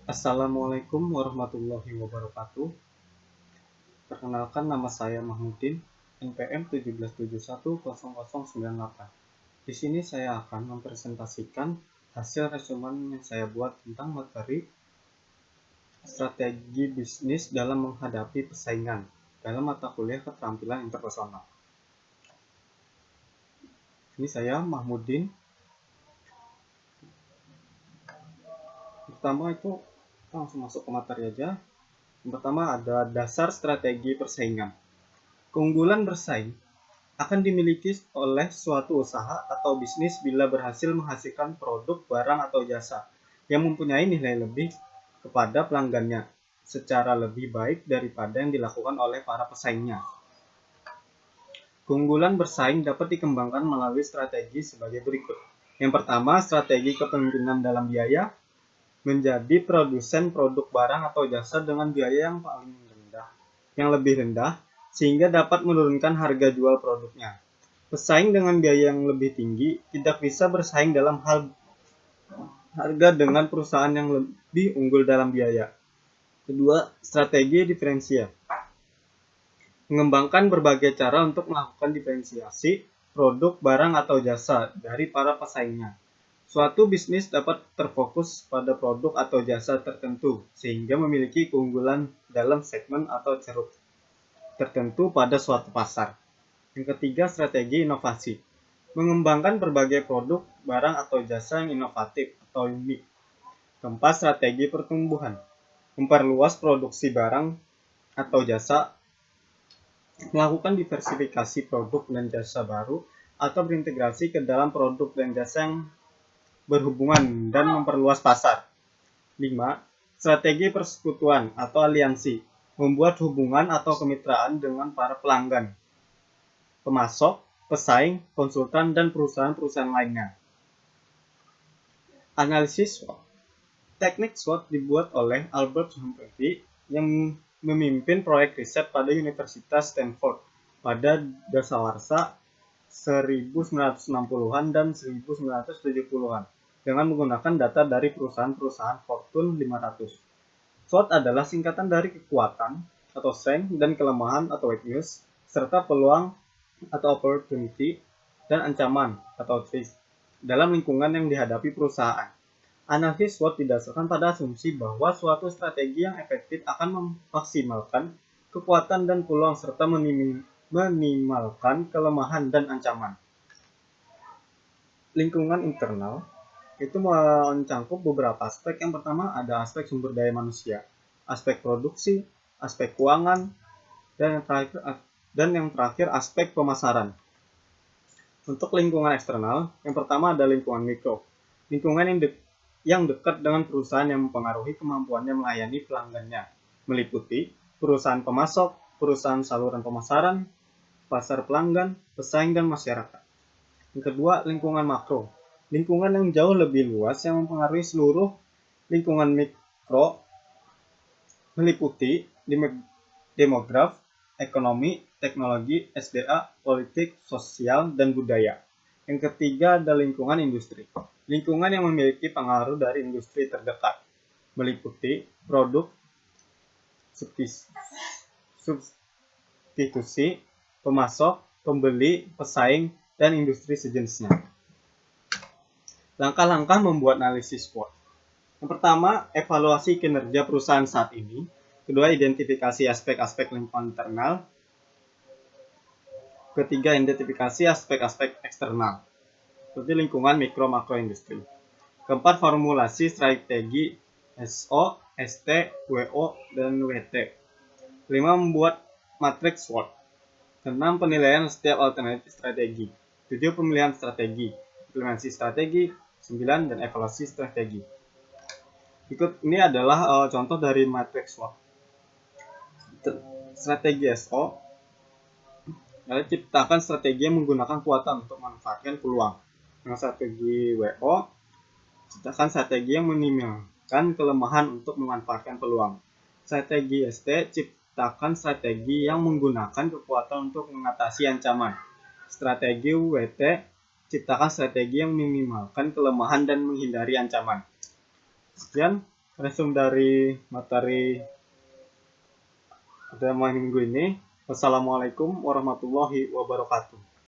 Assalamualaikum warahmatullahi wabarakatuh. Perkenalkan, nama saya Mahmudin, NPM 17710098. Di sini saya akan mempresentasikan hasil resumen yang saya buat tentang materi strategi bisnis dalam menghadapi persaingan dalam mata kuliah keterampilan interpersonal. Ini saya Mahmudin. Pertama itu langsung masuk ke materi aja. Yang pertama ada dasar strategi persaingan. Keunggulan bersaing akan dimiliki oleh suatu usaha atau bisnis bila berhasil menghasilkan produk, barang, atau jasa yang mempunyai nilai lebih kepada pelanggannya secara lebih baik daripada yang dilakukan oleh para pesaingnya. Keunggulan bersaing dapat dikembangkan melalui strategi sebagai berikut. Yang pertama, strategi kepemimpinan dalam biaya, menjadi produsen produk barang atau jasa dengan biaya yang lebih rendah, sehingga dapat menurunkan harga jual produknya. Pesaing dengan biaya yang lebih tinggi tidak bisa bersaing dalam hal harga dengan perusahaan yang lebih unggul dalam biaya. Kedua, strategi diferensial. Mengembangkan berbagai cara untuk melakukan diferensiasi produk, barang, atau jasa dari para pesaingnya. Suatu bisnis dapat terfokus pada produk atau jasa tertentu sehingga memiliki keunggulan dalam segmen atau ceruk tertentu pada suatu pasar. Yang ketiga, strategi inovasi. Mengembangkan berbagai produk, barang, atau jasa yang inovatif atau unik. Keempat, strategi pertumbuhan. Memperluas produksi barang atau jasa, melakukan diversifikasi produk dan jasa baru, atau berintegrasi ke dalam produk dan jasa yang berhubungan dan memperluas pasar. 5. Strategi persekutuan atau aliansi. Membuat hubungan atau kemitraan dengan para pelanggan, pemasok, pesaing, konsultan, dan perusahaan-perusahaan lainnya. Analisis SWOT. Teknik SWOT dibuat oleh Albert Humphrey yang memimpin proyek riset pada Universitas Stanford pada dasawarsa 1960-an dan 1970-an dengan menggunakan data dari perusahaan-perusahaan Fortune 500. SWOT adalah singkatan dari kekuatan atau strength dan kelemahan atau weakness, serta peluang atau opportunity, dan ancaman atau threat dalam lingkungan yang dihadapi perusahaan. Analisis SWOT didasarkan pada asumsi bahwa suatu strategi yang efektif akan memaksimalkan kekuatan dan peluang serta minimalkan kelemahan dan ancaman. Lingkungan internal itu mencakup beberapa aspek. Yang pertama ada aspek sumber daya manusia, aspek produksi, aspek keuangan, dan yang terakhir aspek pemasaran. Untuk lingkungan eksternal, yang pertama ada lingkungan mikro. Lingkungan yang dekat dengan perusahaan yang mempengaruhi kemampuannya melayani pelanggannya, meliputi perusahaan pemasok, perusahaan saluran pemasaran, pasar pelanggan, pesaing, dan masyarakat. Yang kedua, lingkungan makro. Lingkungan yang jauh lebih luas yang mempengaruhi seluruh lingkungan mikro, meliputi demograf, ekonomi, teknologi, SDA, politik, sosial, dan budaya. Yang ketiga ada lingkungan industri. Lingkungan yang memiliki pengaruh dari industri terdekat, meliputi produk, substitusi, pemasok, pembeli, pesaing, dan industri sejenisnya. Langkah-langkah membuat analisis SWOT. Yang pertama, evaluasi kinerja perusahaan saat ini. Kedua, identifikasi aspek-aspek lingkungan internal. Ketiga, identifikasi aspek-aspek eksternal, seperti lingkungan mikro makro industri. Keempat, formulasi strategi SO, ST, WO, dan WT. 5. Membuat matriks SWOT. 6. Penilaian setiap alternatif strategi. 7. Pemilihan strategi, implementasi strategi. 9. Dan evaluasi strategi. Ini adalah contoh dari matriks SWOT. Strategi SO, ciptakan strategi yang menggunakan kekuatan untuk memanfaatkan peluang. Dengan strategi WO, ciptakan strategi yang meminimalkan kelemahan untuk memanfaatkan peluang. Strategi ST, ciptakan strategi yang menggunakan kekuatan untuk mengatasi ancaman. Strategi WT, ciptakan strategi yang meminimalkan kelemahan dan menghindari ancaman. Sekian, Resume dari materi pada minggu ini. Wassalamualaikum warahmatullahi wabarakatuh.